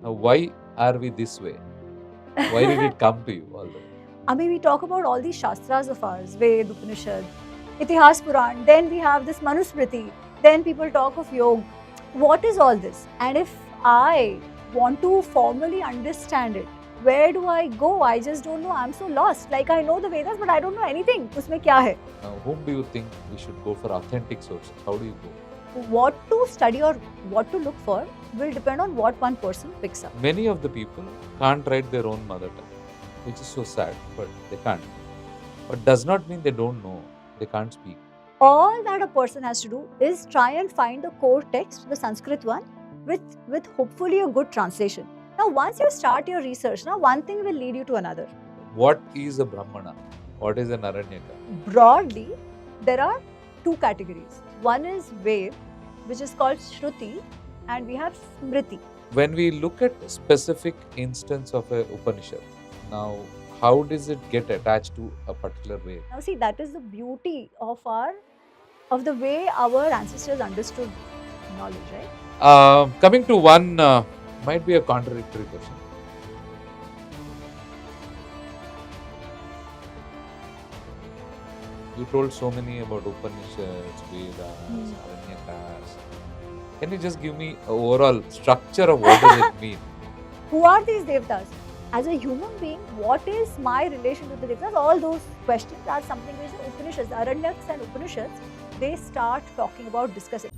Now, why are we this way? Why did it come to you all the way? I mean, we talk about all these Shastras of ours, Ved, Upanishad, Itihas Puran, then we have this Manusmriti, then people talk of Yoga. What is all this? And if I want to formally understand it, where do I go? I just don't know. I'm so lost. Like I know the Vedas, but I don't know anything. Usme kya hai? Now, whom do you think we should go for authentic sources? How do you go? What to study or what to look for will depend on what one person picks up. Many of the people can't write their own mother tongue, which is so sad, but they can't. But does not mean they don't know, they can't speak. All that a person has to do is try and find the core text, the Sanskrit one, with hopefully a good translation. Now, once you start your research, now one thing will lead you to another. What is a Brahmana? What is an Aranyaka? Broadly, there are two categories. One is Ved, which is called Shruti, and we have Smriti. When we look at specific instance of a Upanishad, now how does it get attached to a particular way? Now, see, that is the beauty of the way our ancestors understood knowledge, right? Coming to one, might be a contradictory question. You told so many about Upanishads, Vedas, Aranyakas. Can you just give me an overall structure of what does it mean? Who are these devtas? As a human being, what is my relation to the devtas? All those questions are something which the Upanishads, the Aranyaks and Upanishads, they start talking about, discussing.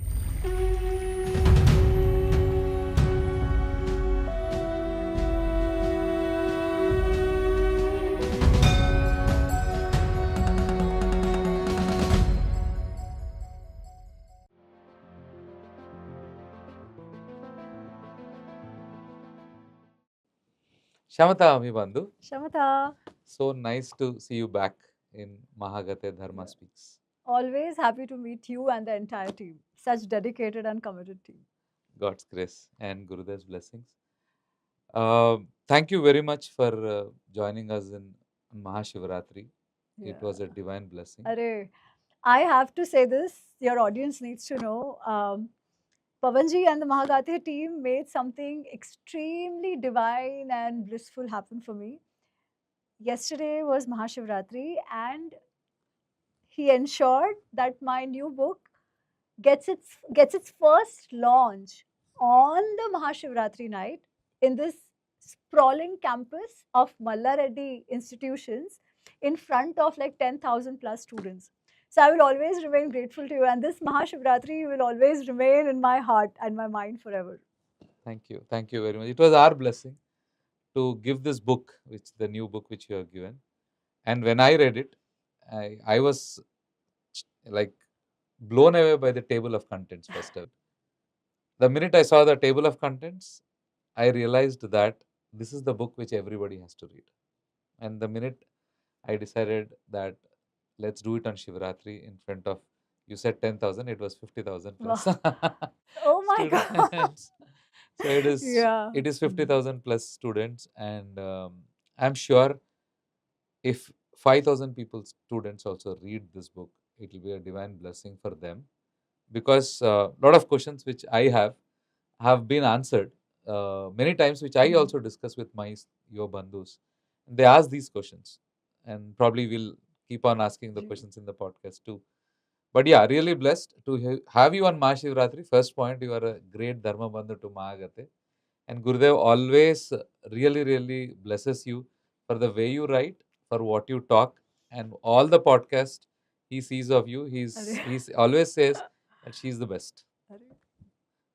Shamata Amibandhu. Shamata. So nice to see you back in Mahagate Dharma Speaks. Always happy to meet you and the entire team. Such dedicated and committed team. God's grace and Gurudev's blessings. Thank you very much for joining us in Mahashivratri. It was a divine blessing. Arey, I have to say this, your audience needs to know. Pavanji and the Mahagate team made something extremely divine and blissful happen for me. Yesterday was Mahashivratri, and he ensured that my new book gets its first launch on the Mahashivratri night in this sprawling campus of Malla Reddy institutions in front of like 10,000 plus students. So I will always remain grateful to you, and this Mahashivratri will always remain in my heart and my mind forever. Thank you. Thank you very much. It was our blessing to give this book, which the new book which you have given. And when I read it, I was like blown away by the table of contents first. The minute I saw the table of contents, I realized that this is the book which everybody has to read. And the minute I decided that let's do it on Shivratri in front of, you said 10,000, it was 50,000 plus. Oh my God. students. So it is 50,000 plus students, and I'm sure if 5,000 people, students also read this book, it will be a divine blessing for them, because a lot of questions which I have been answered many times, which I also discuss with my your bandhus. They ask these questions, and probably we'll keep on asking the questions in the podcast too. But yeah, really blessed to have you on Mahashivratri. First point, you are a great Dharma Bandhu to Mahagate. And Gurudev always really, really blesses you for the way you write, for what you talk, and all the podcast he sees of you. He's always says that she's the best.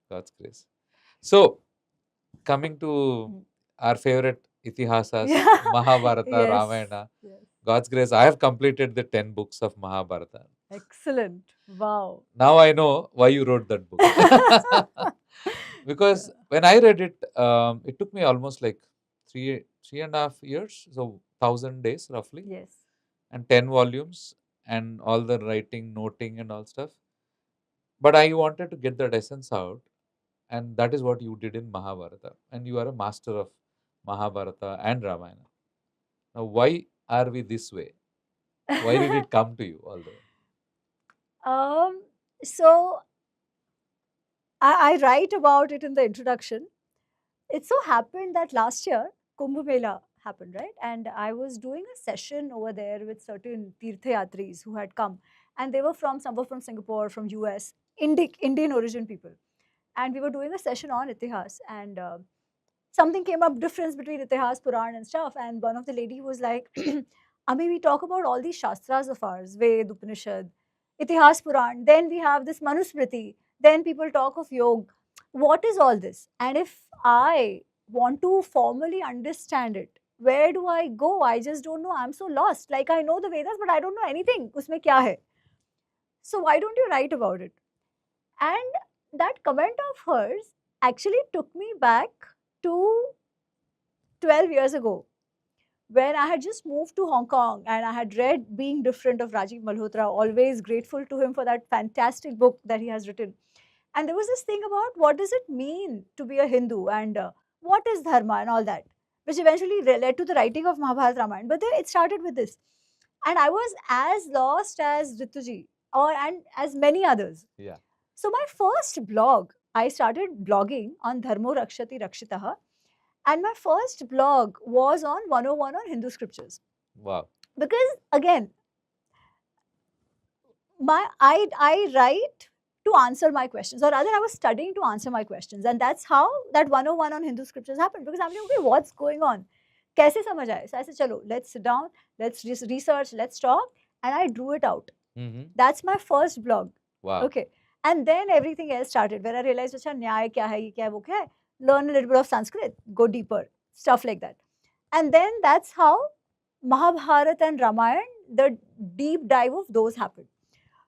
God's grace. So, coming to our favorite Itihasas, Mahabharata, Ramayana. God's grace, I have completed the 10 books of Mahabharata. Excellent. Wow. Now I know why you wrote that book. Because when I read it, it took me almost like three and a half years, so 1,000 days roughly. Yes. And 10 volumes and all the writing, noting, and all stuff. But I wanted to get that essence out, and that is what you did in Mahabharata. And you are a master of Mahabharata and Ramayana. Now, why are we this way? Why did it come to you all the way? So I write about it in the introduction. it so happened that last year Kumbh Mela happened, right? And I was doing a session over there with certain Tirthayatris who had come, and they were some were from Singapore, from US, Indian origin people, and we were doing a session on Itihas, and something came up, difference between Itihas, Puran and stuff, and one of the lady was like, Ami, we talk about all these Shastras of ours, Ved, Upanishad, Itihas, Puran, then we have this Manusmriti, then people talk of Yoga. What is all this? And if I want to formally understand it, where do I go? I just don't know. I'm so lost. Like I know the Vedas, but I don't know anything. Usme kya hai? So why don't you write about it? And that comment of hers actually took me back to 12 years ago when I had just moved to Hong Kong and I had read Being Different of Rajiv Malhotra, always grateful to him for that fantastic book that he has written. And there was this thing about what does it mean to be a Hindu and what is dharma and all that, which eventually led to the writing of Mahabharata Ramayana. But then it started with this. And I was as lost as Rituji and as many others. Yeah. So my first blog, I started blogging on Dharmo Rakshati Rakshitaha. And my first blog was on 101 on Hindu scriptures. Wow. Because again, I write to answer my questions, or rather I was studying to answer my questions, and that's how that 101 on Hindu scriptures happened. Because I'm like, okay, what's going on? Kaise samajh aaye? So I said, chalo, let's sit down, let's just research, let's talk, and I drew it out. That's my first blog. Wow. Okay. And then everything else started, where I realized, acha, nyay kya hai, ye kya hai, wo kya hai? Learn a little bit of Sanskrit, go deeper, stuff like that. And then that's how Mahabharata and Ramayana, the deep dive of those happened.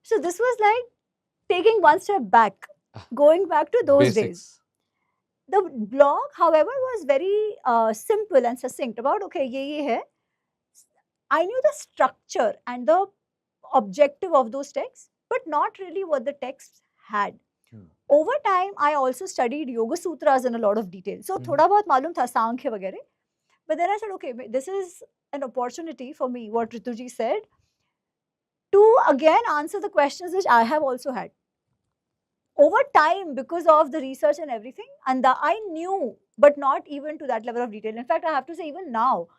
So this was like taking one step back, going back to those days. The blog, however, was very simple and succinct about, okay, ye hai. I knew the structure and the objective of those texts, but not really what the texts had. Over time, I also studied Yoga Sutras in a lot of detail. So, thoda bahut malum tha, Sankhya vagere. But then I said, okay, this is an opportunity for me, what Rituji said, to again answer the questions which I have also had. Over time, because of the research and everything, and I knew, but not even to that level of detail. In fact, I have to say, even now,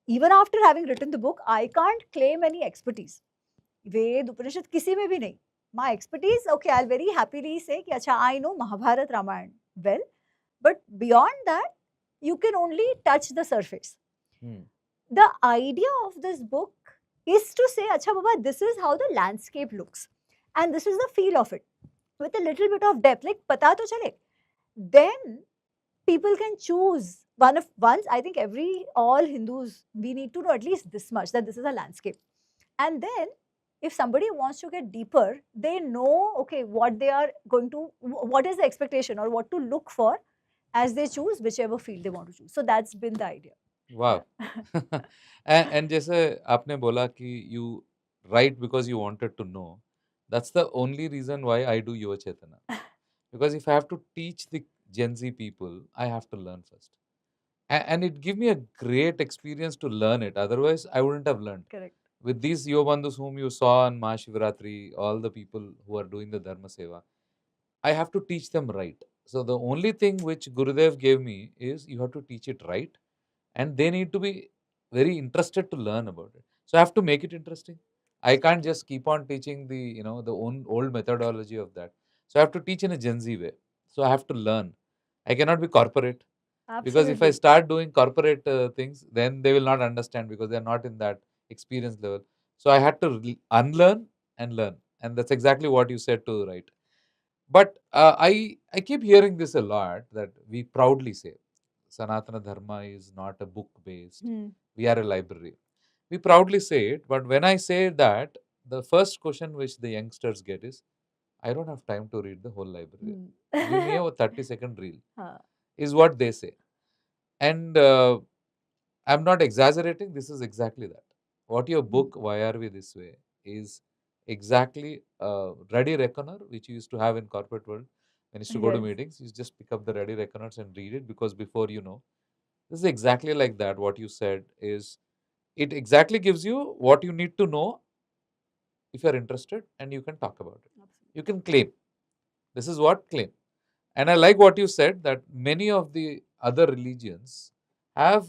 even after having written the book, I can't claim any expertise. Ved, Upanishad, kisi mein bhi nahi. My expertise, okay, I'll very happily say, ki, acha, I know Mahabharata, Ramayana well, but beyond that, you can only touch the surface. The idea of this book is to say, acha baba, this is how the landscape looks. And this is the feel of it. With a little bit of depth, like pata to chale. Then people can choose once, I think all Hindus, we need to know at least this much, that this is a landscape. And then if somebody wants to get deeper, they know, okay, what they are going to, what is the expectation or what to look for as they choose whichever field they want to choose. So that's been the idea. Wow. And जैसे आपने बोला कि you write because you wanted to know, that's the only reason why I do Yuva Chetana. Because if I have to teach the Gen Z people, I have to learn first. And it gave me a great experience to learn it. Otherwise, I wouldn't have learned. Correct. With these Yobandhus whom you saw on Mahashivratri, all the people who are doing the Dharma Seva, I have to teach them right. So the only thing which Gurudev gave me is you have to teach it right, and they need to be very interested to learn about it. So I have to make it interesting. I can't just keep on teaching the the old methodology of that. So I have to teach in a Gen Z way. So I have to learn. I cannot be corporate. Absolutely. Because if I start doing corporate things, then they will not understand because they are not in that experience level. So I had to unlearn and learn, and that's exactly what you said to right. But I keep hearing this a lot, that we proudly say Sanatana Dharma is not a book based. We are a library. We proudly say it, but when I say that, the first question which the youngsters get is, I don't have time to read the whole library. Give me a 30-second reel, is what they say. And I'm not exaggerating, this is exactly that. What your book, Why Are We This Way, is exactly Ready Reckoner, which you used to have in corporate world. When you used to go to meetings, you just pick up the Ready Reckoners and read it, because before this is exactly like that. What you said is, it exactly gives you what you need to know if you're interested, and you can talk about it. Absolutely. You can claim. This is what claim. And I like what you said, that many of the other religions have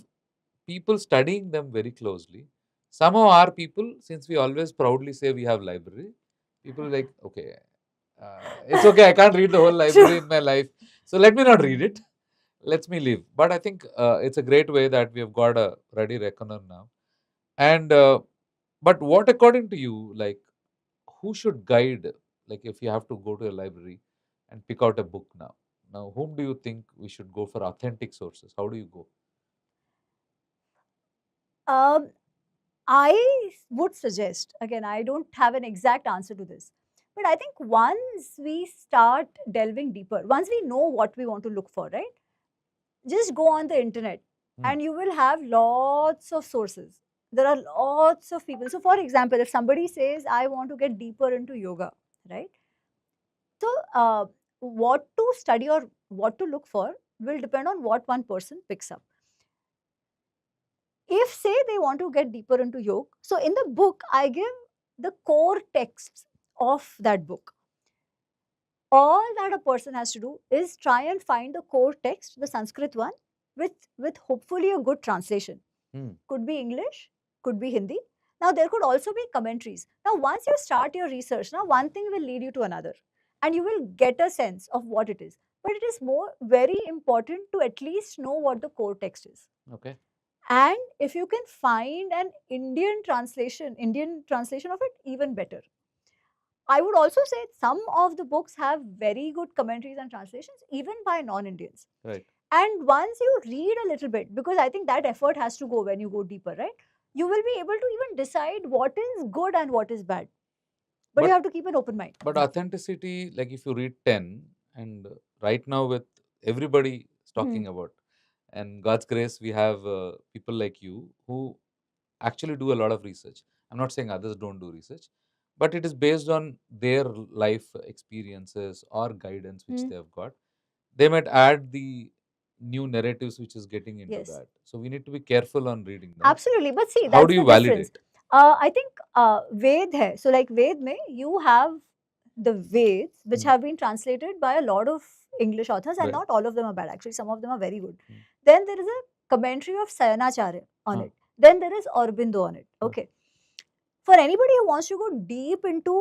people studying them very closely. Somehow our people, since we always proudly say we have library, people are like, okay, it's okay, I can't read the whole library True. in my life, so let me not read it. Let me leave. But I think it's a great way that we have got a ready reckoner now. And but what according to you, like, who should guide? Like, if you have to go to a library and pick out a book now, whom do you think we should go for authentic sources? How do you go? Um, I would suggest, again, I don't have an exact answer to this, but I think once we start delving deeper, once we know what we want to look for, right? Just go on the internet Hmm. and you will have lots of sources. There are lots of people. So, for example, if somebody says, I want to get deeper into yoga, right? So, what to study or what to look for will depend on what one person picks up. If say they want to get deeper into yoga, so in the book I give the core texts of that book. All that a person has to do is try and find the core text, the Sanskrit one, with hopefully a good translation. Hmm. Could be English, could be Hindi. Now there could also be commentaries. Now once you start your research, now one thing will lead you to another and you will get a sense of what it is. But it is more very important to at least know what the core text is. Okay. And if you can find an Indian translation of it, even better. I would also say some of the books have very good commentaries and translations, even by non-Indians. Right. And once you read a little bit, because I think that effort has to go when you go deeper, right? You will be able to even decide what is good and what is bad. But you But have to keep an open mind. but authenticity, like if you read 10, and right now with everybody is Hmm. talking about, and God's grace, we have people like you who actually do a lot of research. I'm not saying others don't do research, but it is based on their life experiences or guidance which Hmm. they have got. They might add the new narratives which is getting into Yes. that. So we need to be careful on reading that. Absolutely. But see, How do that's the you difference. validate? I think Ved hai. So like Ved mein, you have the Veds which Hmm. have been translated by a lot of English authors, and Right. not all of them are bad. Actually, some of them are very good. Hmm. Then there is a commentary of Sayanacharya on Huh. it. Then there is Aurobindo on it. Huh. Okay. For anybody who wants to go deep into,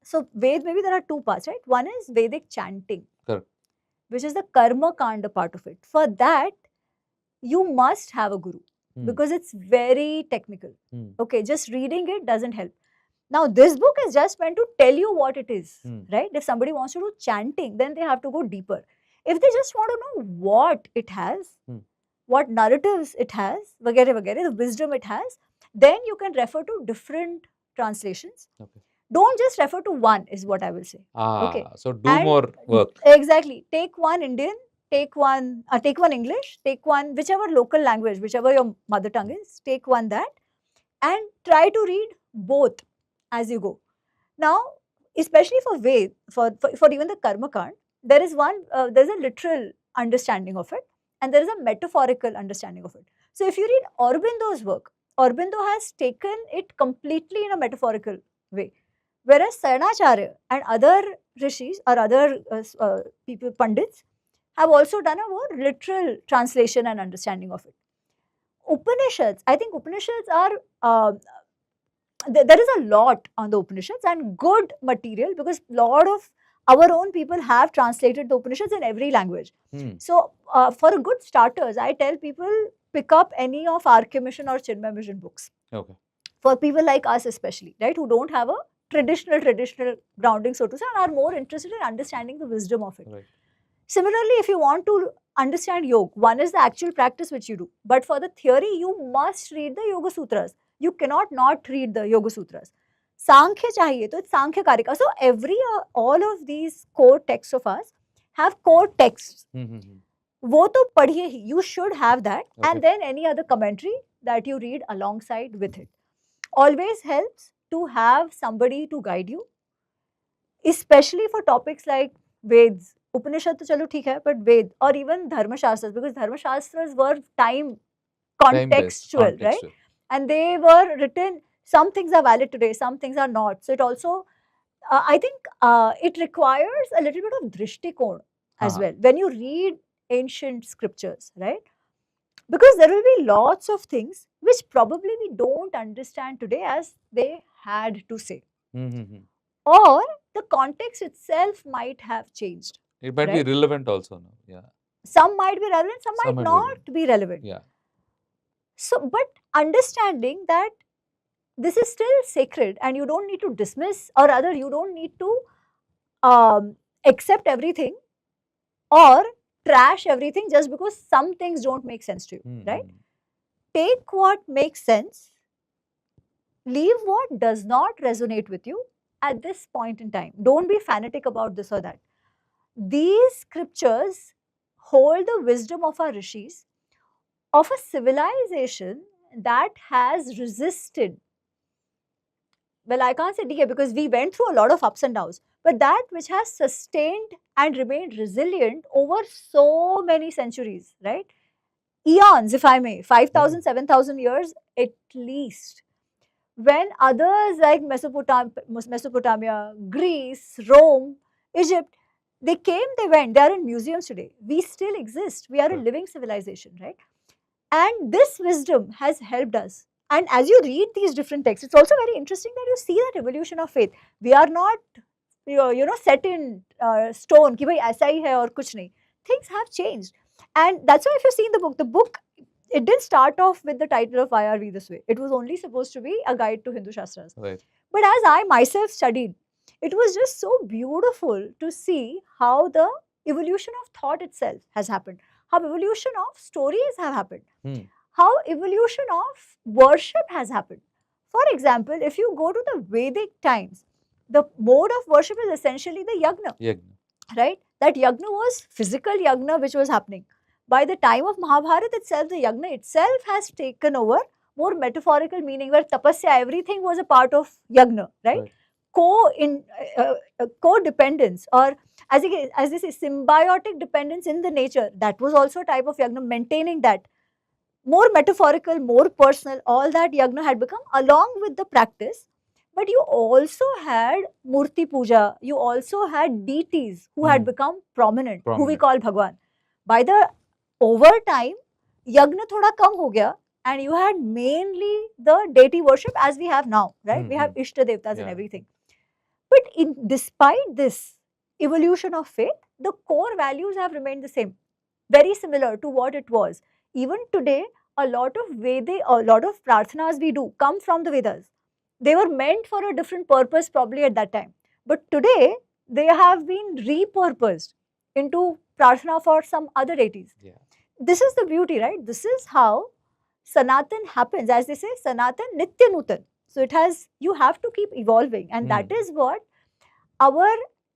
so Ved, maybe there are two parts, right? One is Vedic chanting, Correct. which is the Karma Kanda part of it. For that, you must have a guru Hmm. because it's very technical. Hmm. Okay, just reading it doesn't help. Now, this book is just meant to tell you what it is, Hmm. right? If somebody wants to do chanting, then they have to go deeper. If they just want to know what it has, Hmm. what narratives it has, vagere vagere, the wisdom it has, then you can refer to different translations. Okay. Don't just refer to one, is what I will say. Okay. So do And more work. exactly, take one Indian, take one English, take one whichever local language, whichever your mother tongue is, take one that, and try to read both as you go. Now, especially for Ved, for even the Karma Kand, there is there's a literal understanding of it, and there is a metaphorical understanding of it. So if you read Aurobindo's work, Aurobindo has taken it completely in a metaphorical way. Whereas Sayanacharya and other rishis or other people, pandits, have also done a more literal translation and understanding of it. Upanishads, I think Upanishads are, there is a lot on the Upanishads and good material, because a lot of our own people have translated the Upanishads in every language. Hmm. So, for a good starters, I tell people pick up any of R.K. Mission or Chinmay Mission books. Okay. For people like us especially, right, who don't have a traditional grounding, so to say, and are more interested in understanding the wisdom of it. Right. Similarly, if you want to understand yoga, one is the actual practice which you do, but for the theory, you must read the Yoga Sutras. You cannot not read the Yoga Sutras. Sankhya chahiye, to it's Sankhya Karika. So all of these core texts of us have core texts. वो तो पढ़िए ही, you should have that, and then any other commentary that you read alongside with it. Always helps to have somebody to guide you, especially for topics like Veds. Upanishad to chalo theek hai, but Ved or even Dharma Shastras, because Dharma Shastras were time contextual, right? And they were written, some things are valid today, some things are not. So it also, I think it requires a little bit of drishtikon as well. When you read ancient scriptures, right? Because there will be lots of things which probably we don't understand today as they had to say, Mm-hmm. or the context itself might have changed, It might be right? relevant also now. Yeah. Some might be relevant, some Some might might be not relevant. be relevant. Yeah. So, but understanding that this is still sacred and you don't need to dismiss, or rather, you don't need to accept everything or trash everything just because some things don't make sense to you, right? Mm-hmm. Take what makes sense, leave what does not resonate with you at this point in time. Don't be fanatic about this or that. These scriptures hold the wisdom of our rishis, of a civilization that has resisted. Well, I can't say decay because we went through a lot of ups and downs, but that which has sustained and remained resilient over so many centuries, right? Eons, if I may, 5,000, 7,000 years at least. When others like Mesopotamia, Greece, Rome, Egypt, they came, they went, they are in museums today. We still exist. We are a Right. living civilization, right? And this wisdom has helped us. And as you read these different texts, it's also very interesting that you see that evolution of faith. We are not, set in stone, ki bhai aisa hi hai aur kuch nahi. Things have changed. And that's why if you've seen the book, it didn't start off with the title of Why Are We This Way. It was only supposed to be a guide to Hindu Shastras. Right. But as I myself studied, it was just so beautiful to see how the evolution of thought itself has happened, how evolution of stories have happened, how evolution of worship has happened. For example, if you go to the Vedic times, the mode of worship is essentially the yagna, Yagna. right? That yagna was physical yagna which was happening. By the time of Mahabharata itself, the yagna itself has taken over more metaphorical meaning, where tapasya, everything was a part of yagna, right? Right. Co-dependence, or as they say, symbiotic dependence in the nature, that was also a type of yagna, maintaining that. More metaphorical, more personal, all that yagna had become along with the practice. But you also had Murti Puja, you also had deities who had become prominent, who we call Bhagwan. By the over time, yagna thoda kam ho gaya, and you had mainly the deity worship as we have now, right? We have Ishta Devtas and everything. But despite this evolution of faith, the core values have remained the same, very similar to what it was. Even today, a lot of prarthanas we do come from the Vedas. They were meant for a different purpose probably at that time. But today, they have been repurposed into prarthana for some other deities. Yeah. This is the beauty, right? This is how Sanatan happens. As they say, Sanatan Nitya Nutan. So it has, you have to keep evolving. And that is what our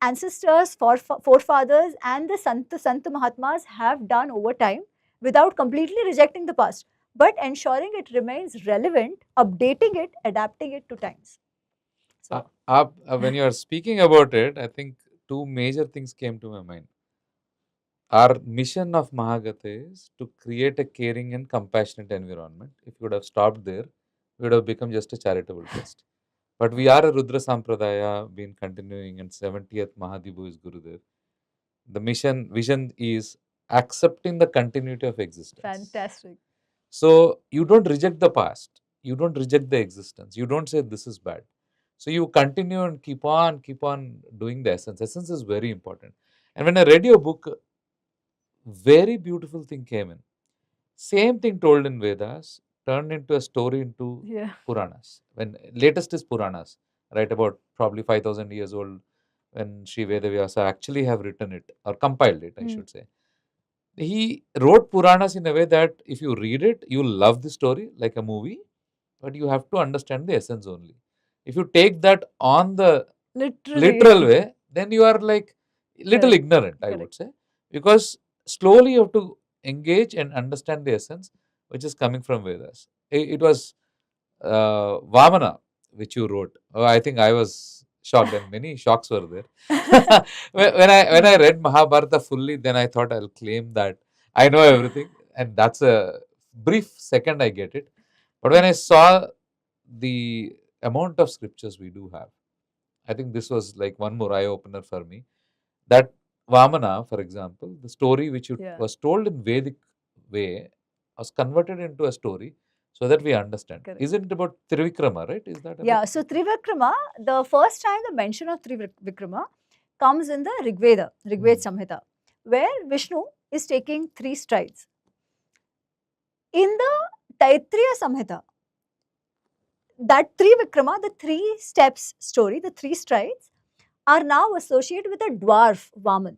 ancestors, forefathers and the Sant Mahatmas have done over time, without completely rejecting the past, but ensuring it remains relevant, updating it, adapting it to times. So, When you are speaking about it, I think two major things came to my mind. Our mission of Mahagata is to create a caring and compassionate environment. If you would have stopped there, we would have become just a charitable trust. But we are a Rudra Sampradaya, been continuing, and 70th Mahadibu is Gurudev. The vision is accepting the continuity of existence. fantastic. So you don't reject the past, you don't reject the existence, you don't say this is bad. So you continue and keep on doing the essence. Essence is very important. And when I read your book, very beautiful thing came in. Same thing told in Vedas turned into a story into Puranas. When latest is Puranas, right, about probably 5,000 years old, when Sri Vedavyasa actually have written it or compiled it, I should say. He wrote Puranas in a way that if you read it, you love the story like a movie, but you have to understand the essence only. If you take that on the literal way, then you are like little Correct. ignorant, I Correct. would say, because slowly you have to engage and understand the essence which is coming from Vedas. It was Vamana which you wrote. Oh, I think I was shocked, and many shocks were there. When I read Mahabharata fully, then I thought I'll claim that I know everything, and that's a brief second I get it. But when I saw the amount of scriptures we do have, I think this was like one more eye opener for me. That Vamana, for example, the story which Yeah. was told in Vedic way was converted into a story so that we understand. Correct. Isn't it about Trivikrama, right? Is that about Yeah, so Trivikrama, the first time the mention of Trivikrama comes in the Rigveda, Rigved Samhita, where Vishnu is taking 3 strides. In the Taittiriya Samhita, that Trivikrama, the 3 steps story, the 3 strides, are now associated with a dwarf Vaman.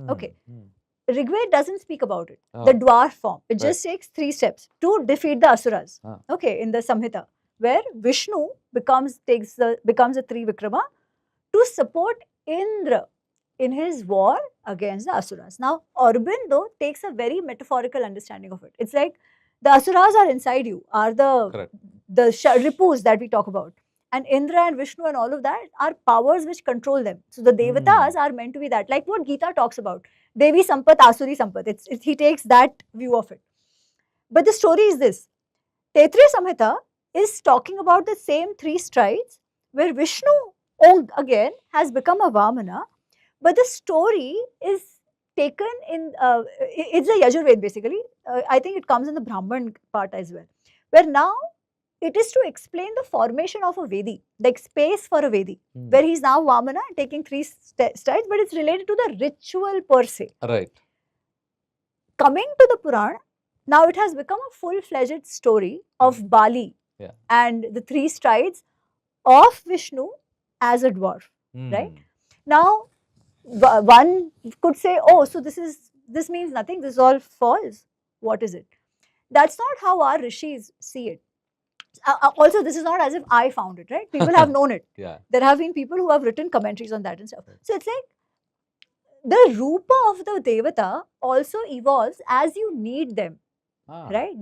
Okay. Rigved doesn't speak about it, the dwarf form. It just takes 3 steps to defeat the Asuras. Okay, in the Samhita, where Vishnu becomes a Trivikrama to support Indra in his war against the Asuras. Now, Aurobindo takes a very metaphorical understanding of it. It's like the Asuras are inside you, are the Ripus that we talk about. And Indra and Vishnu and all of that are powers which control them. So the Devatas are meant to be that, like what Gita talks about. Devi Sampat, Asuri Sampat. He takes that view of it. But the story is this. Taittiriya Samhita is talking about the same 3 strides where Vishnu again has become a Vamana, but the story is taken in, it's a Yajurved basically. I think it comes in the Brahman part as well, where now it is to explain the formation of a Vedi, like space for a Vedi, where he's now Vamana taking 3 strides, but it's related to the ritual per se. Right. Coming to the Purana, now it has become a full-fledged story of Bali and the 3 strides of Vishnu as a dwarf, right? Now, one could say, oh, so this means nothing, this is all false. What is it? That's not how our rishis see it. Also, this is not as if I found it, right? People have known it. There have been people who have written commentaries on that and stuff. So it's like the rupa of the devata also evolves as you need them, right?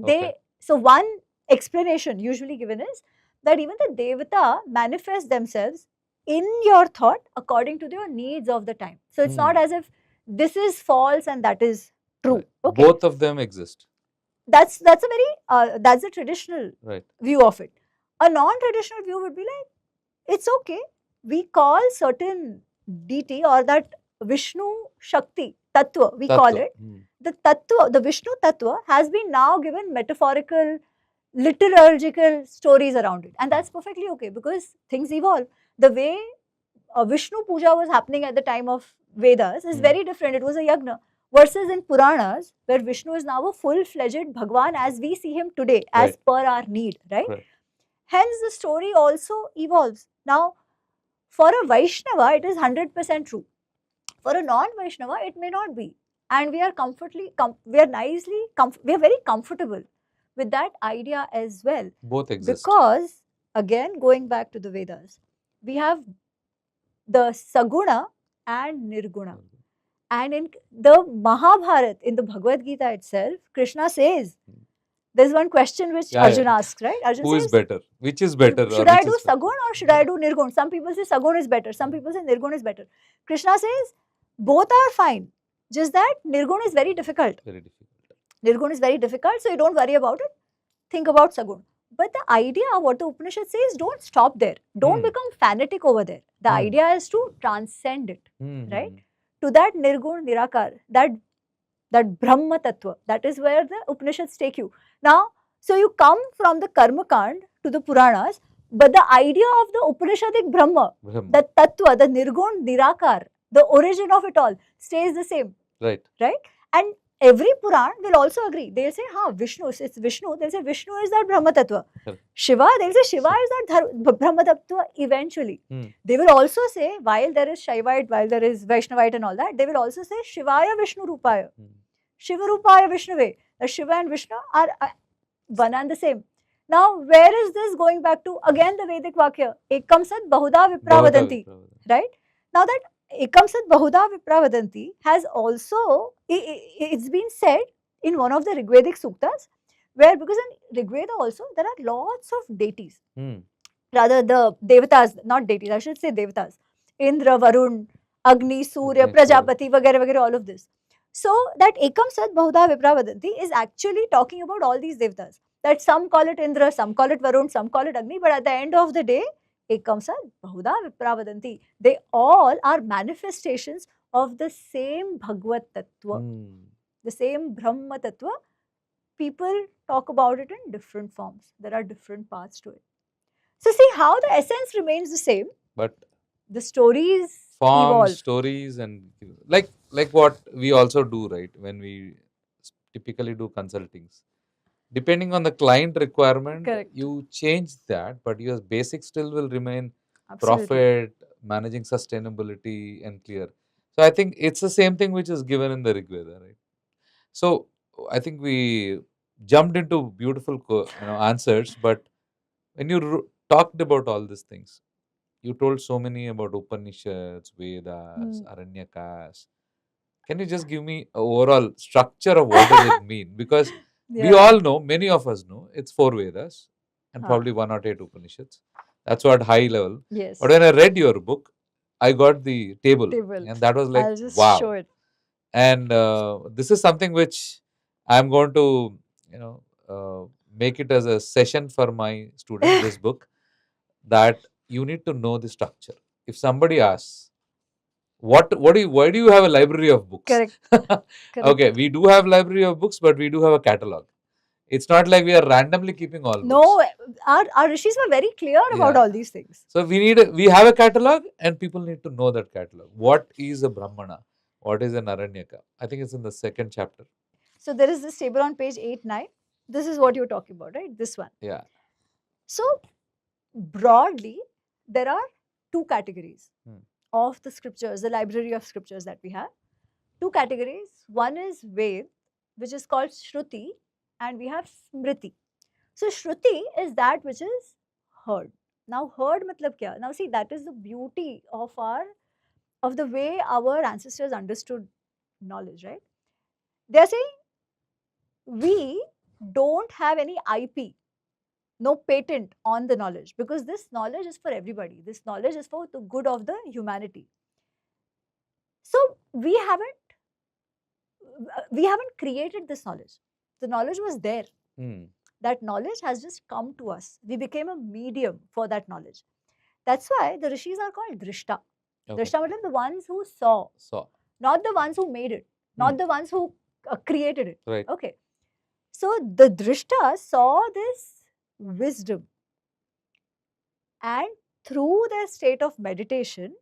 So one explanation usually given is that even the devata manifest themselves in your thought according to your needs of the time. So it's not as if this is false and that is true. Okay. Both of them exist. That's a very that's a traditional view of it. A non-traditional view would be like, it's okay. We call certain deity or that Vishnu Shakti Tattva, we call it. The Tattva, the Vishnu Tattva has been now given metaphorical, liturgical stories around it. And that's perfectly okay because things evolve. The way Vishnu Puja was happening at the time of Vedas is very different. It was a yagna. Versus in Puranas, where Vishnu is now a full-fledged Bhagwan as we see him today, as per our need, right? Hence, the story also evolves. Now, for a Vaishnava, it is 100% true. For a non-Vaishnava, it may not be. And we are we are very comfortable with that idea as well. Both exist. Because, again, going back to the Vedas, we have the Saguna and Nirguna. And in the Mahabharata, in the Bhagavad Gita itself, Krishna says, there's one question which Arjuna asks, right? Arjuna Who says, is better? Which is better? Should I do Sagun or should I do Nirgun? Some people say Sagun is better. Some people say Nirgun is better. Krishna says, both are fine. Just that Nirgun is very difficult. Very difficult. Nirgun is very difficult, so you don't worry about it. Think about Sagun. But the idea, what the Upanishad says, don't stop there. Don't become fanatic over there. The idea is to transcend it, right? To that Nirgun Nirakar, that Brahma Tattva, that is where the Upanishads take you. Now, so you come from the Karma Kand to the Puranas, but the idea of the Upanishadic Brahma, the Tattva, the Nirgun Nirakar, the origin of it all stays the same. Right. Right? And every Puran will also agree. They'll say, Vishnu, it's Vishnu. They'll say Vishnu is that Brahma Tattva. Shiva, they'll say Shiva is that Brahma Tattva eventually. They will also say, while there is Shaivite, while there is Vaishnavite and all that, they will also say Shivaya Vishnu Rupaya. Shiva Rupaya Vishnuve. The Shiva and Vishnu are one and the same. Now, where is this going back to? Again, the Vedic Vakya. Ekam Sat Bahuda Vipravadanti. Right? Now that Ekam Sat Bahuda Vipravadanti has also, it's been said in one of the Rigvedic Suktas, where because in Rigveda also there are lots of deities. Rather the Devatas, not deities, I should say Devatas. Indra, Varun, Agni, Surya, Prajapati, vagare, all of this. So that Ekam Sat Bahuda Vipravadanti is actually talking about all these Devatas. That some call it Indra, some call it Varun, some call it Agni, but at the end of the day, Ekam Sat Bahuda Vipravadanti. They all are manifestations of the same Bhagavad Tattva, the same Brahma Tattva. People talk about it in different forms. There are different paths to it. So see how the essence remains the same, But the stories forms, evolve. stories, and like what we also do, right? When we typically do consultings, depending on the client requirement, Correct. you change that, but your basic still will remain Absolutely. profit, managing sustainability, and clear. So I think it's the same thing which is given in the Rig Veda, right? So I think we jumped into beautiful answers, but when you talked about all these things, you told so many about Upanishads, Vedas, Aranyakas. Can you just give me a overall structure of what does it mean? Because we all know, many of us know, it's 4 Vedas and probably 1 or 8 Upanishads. That's what high level. Yes. But when I read your book, I got the table, and that was like, I'll just wow. show it. And this is something which I'm going to, make it as a session for my students. This book, that you need to know the structure. If somebody asks, why do you have a library of books? Correct. Okay, we do have library of books, but we do have a catalog. It's not like we are randomly keeping all books. No, our rishis were very clear about all these things. So we have a catalog, and people need to know that catalog. What is a Brahmana? What is an Aranyaka? I think it's in the 2nd chapter. So there is this table on page 8, 9. This is what you're talking about, right? This one. Yeah. So broadly, there are 2 categories of the scriptures, the library of scriptures that we have. 2 categories. One is Ved, which is called Shruti, and we have Smriti. So Shruti is that which is heard. Now heard matlab kya? Now see, that is the beauty of the way our ancestors understood knowledge, right? They are saying we don't have any IP, no patent on the knowledge, because this knowledge is for everybody. This knowledge is for the good of the humanity. So we haven't created this knowledge. The knowledge was there. That knowledge has just come to us. We became a medium for that knowledge. That's why the rishis are called drishta. Drishta means the ones who saw, not the ones who made it, not the ones who created it. Right. Okay. So the drishta saw this wisdom, and through their state of meditation,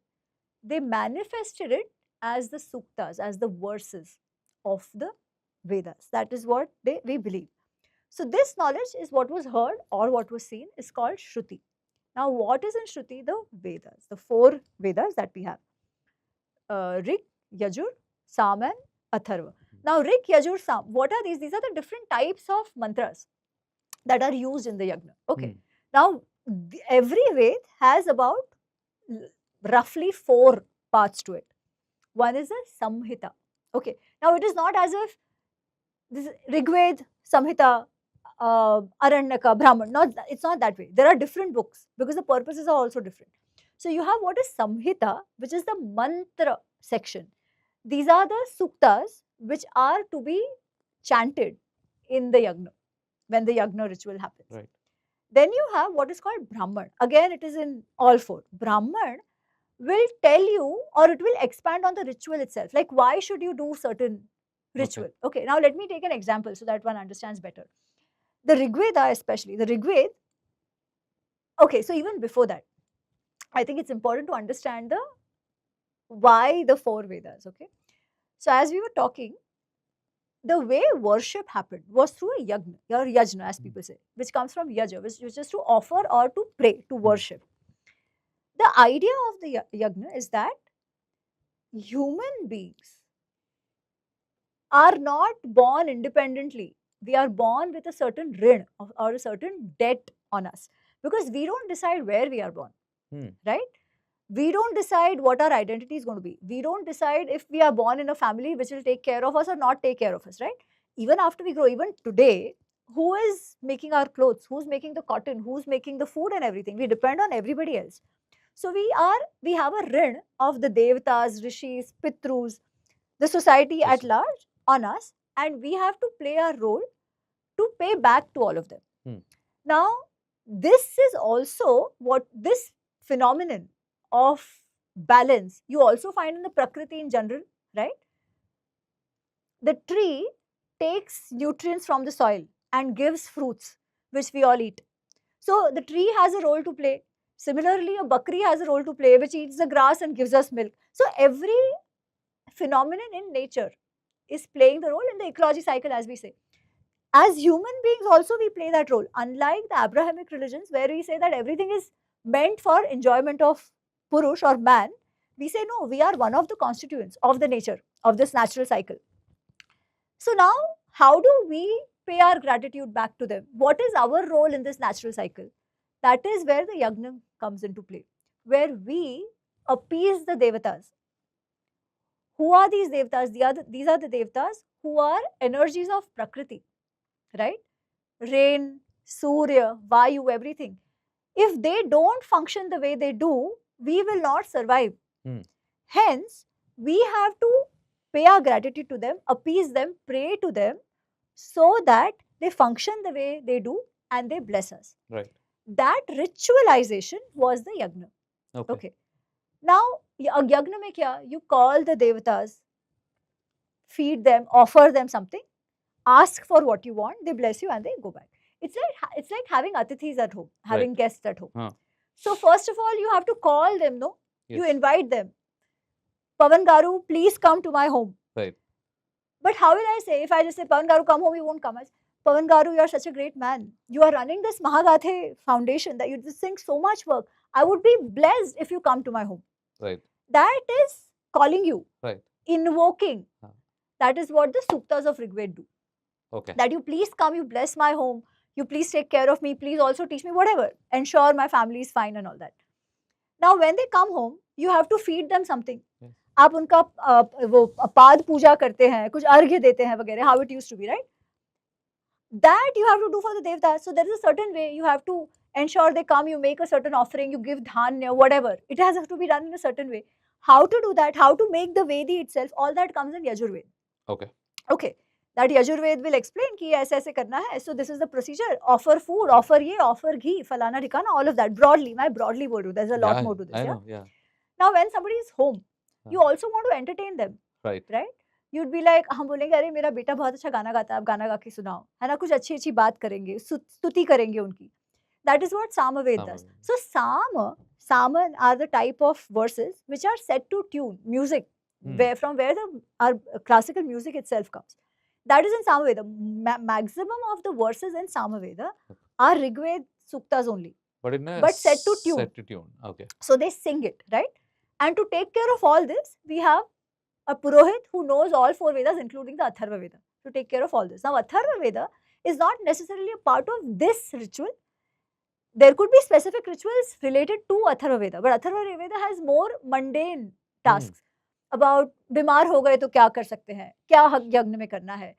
they manifested it as the suktas, as the verses of the Vedas. That is what we believe. So this knowledge is what was heard or what was seen is called Shruti. Now what is in Shruti? The Vedas, the 4 Vedas that we have. Rig, Yajur, Sam and Atharva. Now Rig, Yajur, Sam, what are these? These are the different types of mantras that are used in the yagna. Okay. Now every Ved has about roughly 4 parts to it. One is a Samhita. Okay. Now it is not as if this Rigved, Samhita, Aranyaka, Brahman. It's not that way. There are different books because the purposes are also different. So you have what is Samhita, which is the mantra section. These are the suktas which are to be chanted in the yagna, when the yagna ritual happens. Right. Then you have what is called Brahman. Again, it is in all 4. Brahman will tell you, or it will expand on the ritual itself. Like, why should you do certain ritual? Okay, now let me take an example so that one understands better. The Rigveda especially, the Rigved, okay, so even before that, I think it's important to understand why the 4 Vedas, okay. So as we were talking, the way worship happened was through a yagna, or yajna as people say, which comes from yaja, which is to offer or to pray, to worship. The idea of the yagna is that human beings are not born independently. We are born with a certain rin or a certain debt on us, because we don't decide where we are born, right? We don't decide what our identity is going to be. We don't decide if we are born in a family which will take care of us or not take care of us, right? Even after we grow, even today, who is making our clothes? Who's making the cotton? Who's making the food and everything? We depend on everybody else. So we have a rin of the devatas, rishis, pitrus, the society at large on us, and we have to play our role to pay back to all of them. Now, this is also what this phenomenon of balance, you also find in the Prakriti in general, right? The tree takes nutrients from the soil and gives fruits, which we all eat. So the tree has a role to play. Similarly, a bakri has a role to play, which eats the grass and gives us milk. So every phenomenon in nature is playing the role in the ecology cycle, as we say. As human beings also we play that role, unlike the Abrahamic religions where we say that everything is meant for enjoyment of Purush or man. We say no, we are one of the constituents of the nature, of this natural cycle. So now, how do we pay our gratitude back to them? What is our role in this natural cycle? That is where the yagna comes into play, where we appease the devatas. Who are these devatas? These are the devatas who are energies of Prakriti, right? Rain, Surya, Vayu, everything. If they don't function the way they do, we will not survive. Hence, we have to pay our gratitude to them, appease them, pray to them, so that they function the way they do and they bless us. Right. That ritualization was the yagna. Okay. Now, a yagna mein kya? You call the devatas, feed them, offer them something, ask for what you want, they bless you and they go back. It's like having atithis at home, having guests at home. So first of all, you have to call them, no? Yes. You invite them. Pavan Garu, please come to my home. Right. But how will I say? If I just say, Pavan Garu, come home, he won't come. Pavan Garu, you are such a great man. You are running this Mahagathe foundation, that you just think so much work. I would be blessed if you come to my home. Right. That is calling you. Right. Invoking. That is what the Suktas of Rigved do. Okay. That you please come, you bless my home, you please take care of me, please also teach me whatever, ensure my family is fine and all that. Now when they come home, you have to feed them something. Yes. आप उनका वो पाद पूजा करते हैं, कुछ अर्घ्य देते हैं वगैरह, how it used to be, right? That you have to do for the devtas. So there is a certain way you have to ensure they come, you make a certain offering, you give dhanya, whatever. It has to be done in a certain way. How to do that, how to make the Vedi itself, all that comes in Yajurved. Okay. Okay. That Yajurved will explain कि ऐसे ऐसे करना है. So this is the procedure. Offer food, offer ye, offer ghee, falana dhikana, all of that. Broadly, मैं broadly बोल रही हूँ. There's a lot more to this. I know, yeah. Now when somebody is home, you also want to entertain them. Right. Right. You'd be like, हम बोलेंगे अरे मेरा बेटा बहुत अच्छा गाना गाता है, आप गाना गा के सुनाओ, है ना? कुछ अच्छी अच्छी बात करेंगे, स्तुति करेंगे उनकी. That is what Samaved does. So Sama are the type of verses which are set to tune, music, from where our classical music itself comes. That is in Samaveda. Maximum of the verses in Samaveda are Rigved Suktas only. But set to tune. Set to tune. Okay. So they sing it, right? And to take care of all this, we have a Purohit who knows all 4 Vedas, including the Atharva Veda, to take care of all this. Now, Atharva Veda is not necessarily a part of this ritual. There could be specific rituals related to Atharva Veda, but Atharva Veda has more mundane tasks. About बीमार हो गए तो क्या कर सकते हैं, क्या यज्ञ में करना है.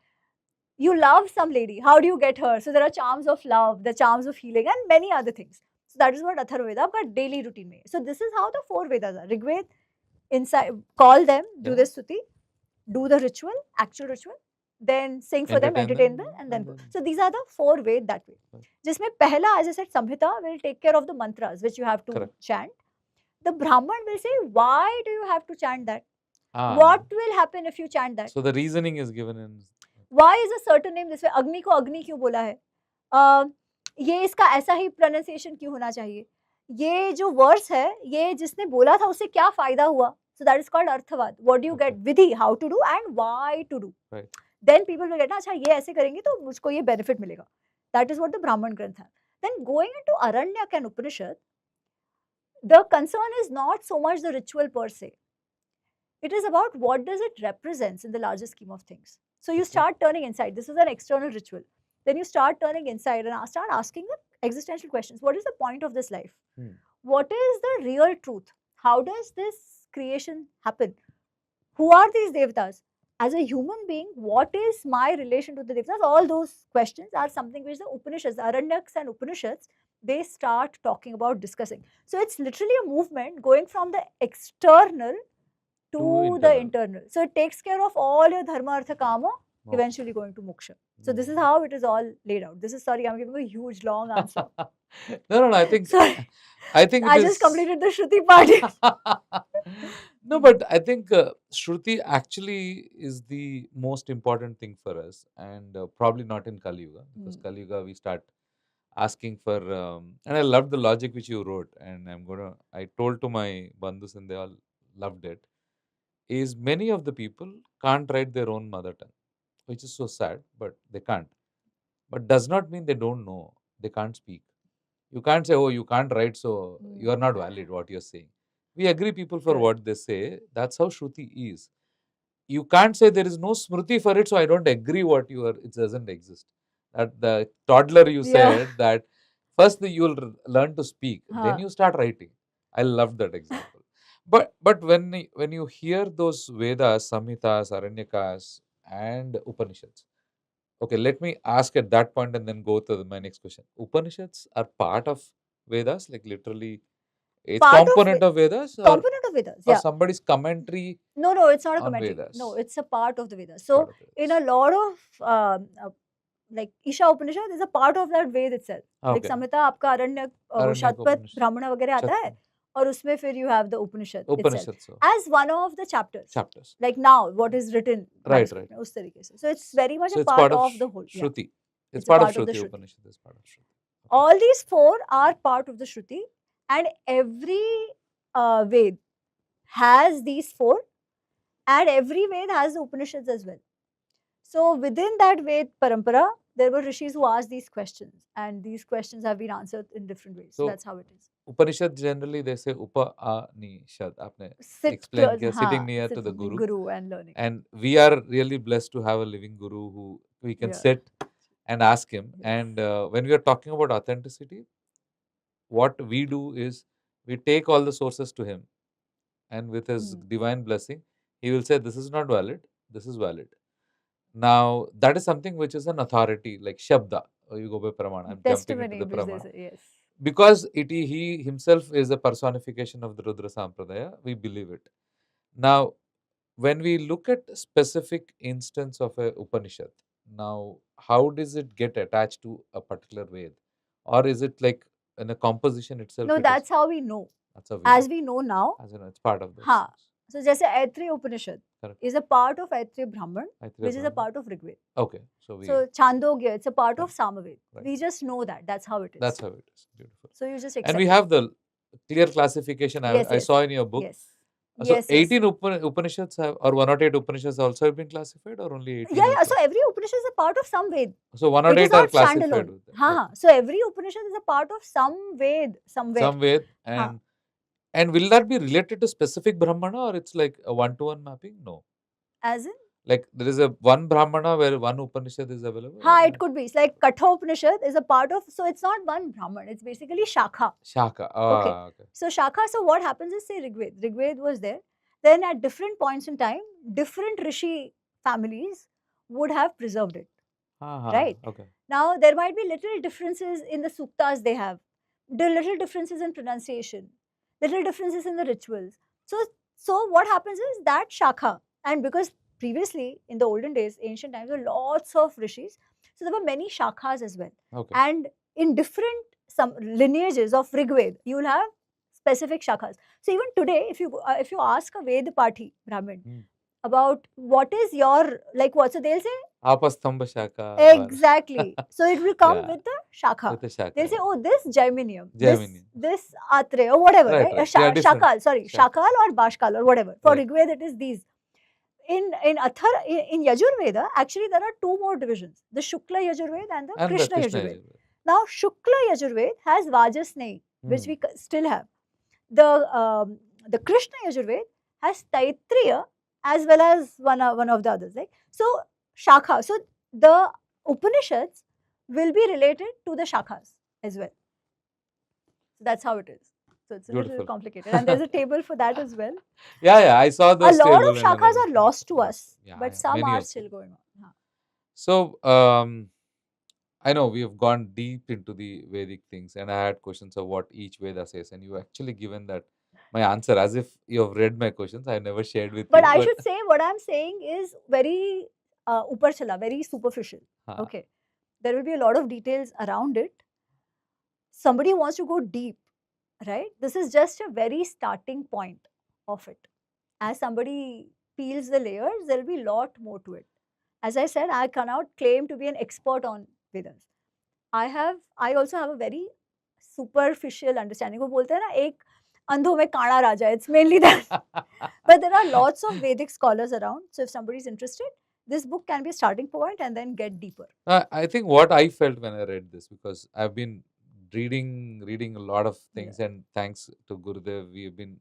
You love some lady, how do you get her? So there are charms of love, the charms of healing and many other things. So that is what Atharva Veda आपका daily routine में. So this is how the 4 Vedas are. Rigved, inside, call them, do the stuti, do the ritual, actual ritual, then sing for them, entertain them, and then go. So these are the 4 Ved that way. जिसमें पहला, as I said, Samhita will take care of the mantras which you have to chant. The Brahman will say, why do you have to chant that? What will happen if you chant that? So the reasoning is given in. Why is a certain name this way? Agni को Agni क्यों बोला है? ये इसका ऐसा ही pronunciation क्यों होना चाहिए? ये जो verse है, ये जिसने बोला था उससे क्या फायदा हुआ? So that is called अर्थवाद. What do you get? Vidhi, how to do and why to do. Right. Then people will get, अच्छा ये ऐसे करेंगे तो मुझको ये benefit मिलेगा. That is what the Brahman Granth have. Then going into Aranyak and Upanishad, the concern is not so much the ritual per se. It is about what does it represents in the larger scheme of things. So you start turning inside. This is an external ritual. Then you start turning inside and start asking the existential questions. What is the point of this life? What is the real truth? How does this creation happen? Who are these devatas? As a human being, what is my relation to the devatas? All those questions are something which the Upanishads, Aranyaks and Upanishads, they start talking about, discussing. So it's literally a movement going from the external to the internal. So it takes care of all your dharma, artha, kama, eventually going to moksha. So this is how it is all laid out. This is, sorry, I'm giving a huge long answer. No, I think I just completed the Shruti part. No, but I think Shruti actually is the most important thing for us, and probably not in Kali Yuga, because Hmm. Kali Yuga we start asking for, and I loved the logic which you wrote, and I told to my bandhus and they all loved it, is many of the people can't write their own mother tongue, which is so sad, but they can't. But does not mean they don't know, they can't speak. You can't say, oh, you can't write, so you are not valid, what you're saying. We agree people for Correct. what they say. That's how Shruti is. You can't say there is no Smriti for it, so I don't agree what you are, it doesn't exist. That the toddler you Yeah. said that first you'll learn to speak, then Huh. you start writing. I love that example. But when you hear those Vedas, Samhitas, Aranyakas, and Upanishads, okay, let me ask at that point and then go to my next question. Upanishads are part of Vedas, like literally, it's Part of component of Vedas, component of Vedas. or Yeah. somebody's commentary No, it's not a on commentary. No, Vedas. it's a part of the Vedas. It's So, part of in a Vedas. lot of like Isha Upanishad is a part of that Ved itself. Like Okay. Samhita आपका आरण्यक वो Aranyak Shatapatha Upanishad. ब्राह्मण वगैरह आता है Shatpat. और उसमें फिर you have the Upanishad itself Upanishads. So, as one of the chapters. chapters. Like now, what is written Right, manuscript right. में उस तरीके से. So it's very much So a it's part part of of the whole. Yeah, Shruti. It's it's a part of part of the Shruti. Shruti. Upanishad is part of Shruti. Okay. All these four are part of the Shruti, and every Ved has these four, and every Ved has the Upanishads as well. So within that Ved parampara, there were rishis who asked these questions, and these questions have been answered in different ways. So So that's how it is. Upanishad generally they say Upanishad. आपने Sit explain close, किया, sitting near sit to the with the Guru. guru and learning. And we are really blessed to have a living Guru who we can Yeah. sit and ask him. Yes. And when we are talking about authenticity, what we do is we take all the sources to him, and with his divine blessing, he will say, this is not valid, this is valid. Now, that is something which is an authority, like Shabda. You go by Pramana. I'm jumping into Testimony the in which they Pramana. say, yes. Because he himself is a personification of the Rudra Sampradaya, we believe it. Now, when we look at specific instance of a Upanishad, now, how does it get attached to a particular Ved? Or is it like in a composition itself? No, it that's is, how we know. that's how we As know. we know now, As you know, it's part of those हाँ. things. So जैसे Aitreya Upanishad Correct. is a part of Aitreya Brahman, Aitreya which is a Brahman. part of Rigved. Okay, so we. So Chandogya, it's a part of Correct. Samaved. Right. We just know that. That's how it is. That's how it is. Beautiful. So you just accept And we it. have the clear classification Yes, I yes. saw in your book. Yes. So Yes, yes. 18 Upanishads have, or 108 Upanishads also have been classified, or only 18? Yeah, yeah. So every Upanishad is a part of some Ved. So It is 108 are not classified standalone. with that. हाँ, Okay. हाँ. So every Upanishad is a part of some Ved somewhere. Some Ved. And will that be related to specific Brahmana, or it's like a one-to-one mapping? No. As in? Like there is a one Brahmana where one Upanishad is available? हाँ, it could be. It's like Katha Upanishad is a part of, so it's not one Brahman, it's basically Shakha. Shaka. Okay. Okay. So Shakha, so what happens is, say Rigved. Rigved was there. Then at different points in time, different Rishi families would have preserved it. Right? Okay. Now, there might be little differences in the suktas they have, the little differences in pronunciation, little differences in the rituals. So what happens is that Shakha, and because previously in the olden days, ancient times, there were lots of rishis, so there were many shakhas as well. Okay. And in different some lineages of Rigved, you will have specific shakhas. So even today, if you ask a Ved Pathi Brahmin about what is your, like what, so they'll say Apastambha Shaka. exactly. So it will come with the Shakha. With the Shaka. They'll say, oh, this Jaiminium, Jaiminium. this Atreya, or whatever, Right, right? right. They are different. Shakal, sorry, Shaka. Shakal or Bashkal or whatever. For Right. Rigved, it is these. In Yajurveda, actually there are two more divisions: the Shukla Yajurveda and the Krishna Yajurveda. Now, Shukla Yajurveda has Vajasneyi, which we still have. The Krishna Yajurveda has Taittiriya as well as one of the others, right? So Shakha. So the Upanishads will be related to the Shakhas as well. So that's how it is. So it's a little complicated, and there's a table for that as well. Yeah, I saw those. A lot of shakhas are lost to us, but some are still going on. So I know we have gone deep into the Vedic things, and I had questions of what each Veda says, and you actually given that my answer as if you have read my questions. I never shared with you. But I should say what I'm saying is very uparchala, very superficial. Okay, there will be a lot of details around it. Somebody wants to go deep, right? This is just a very starting point of it. As somebody peels the layers, there'll be a lot more to it. As I said, I cannot claim to be an expert on Vedas. I also have a very superficial understanding. वो बोलते हैं ना एक अंधों में काणा राजा. It's mainly that. But there are lots of Vedic scholars around. So if somebody is interested, this book can be a starting point and then get deeper. I think what I felt when I read this, because I've been reading a lot of things, and thanks to Gurudev, we've been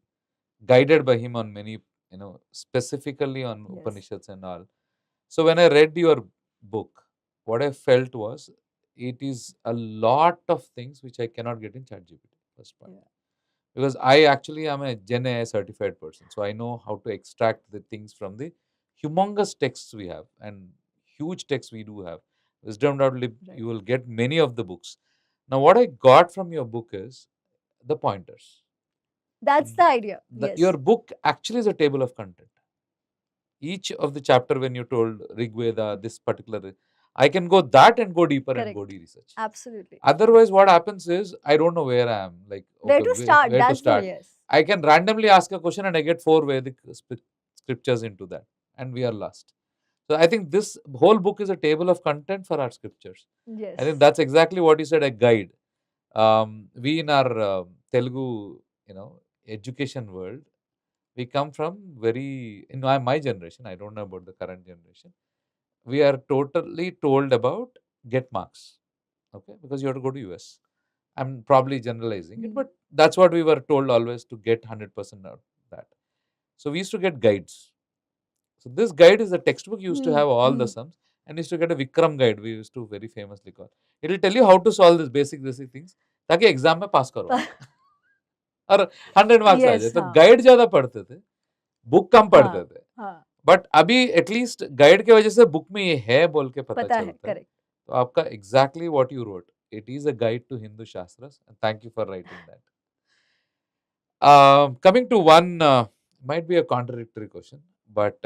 guided by him on many, specifically on Upanishads and all. So when I read your book, what I felt was it is a lot of things which I cannot get in ChatGPT. First point. Because I actually am a Gen AI certified person. So I know how to extract the things from the humongous texts we have and huge texts we do have. Wisdom.lib, you will get many of the books. Now, what I got from your book is the pointers. That's the idea. Yes. Your book actually is a table of content. Each of the chapter, when you told Rig Veda, this particular, I can go that and go deeper and go research. Absolutely. Otherwise, what happens is I don't know where I am. Like, where to start? Where to start? Yes. I can randomly ask a question and I get 4 Vedic scriptures into that, and we are lost. So I think this whole book is a table of content for our scriptures. Yes. I think that's exactly what you said, a guide. We in our Telugu, education world, we come from in my generation, I don't know about the current generation, we are totally told about get marks, okay, because you have to go to US. I'm probably generalizing it, but that's what we were told always, to get 100% out of that. So we used to get guides. So this guide is a textbook, used to have all the sums, and used to get a Vikram guide, we used to very famously call. It will tell you how to solve this basic things, ताकि exam में पास करो और 100 marks आ जाए. तो guide ज्यादा पढ़ते थे, book कम पढ़ते थे. बट अभी एटलीस्ट गाइड की वजह से बुक में ये है बोल के पता चलता है. तो आपका exactly what you wrote, it is a guide to Hindu Shastras, and thank you for writing that. Coming to one, might be a contradictory question, but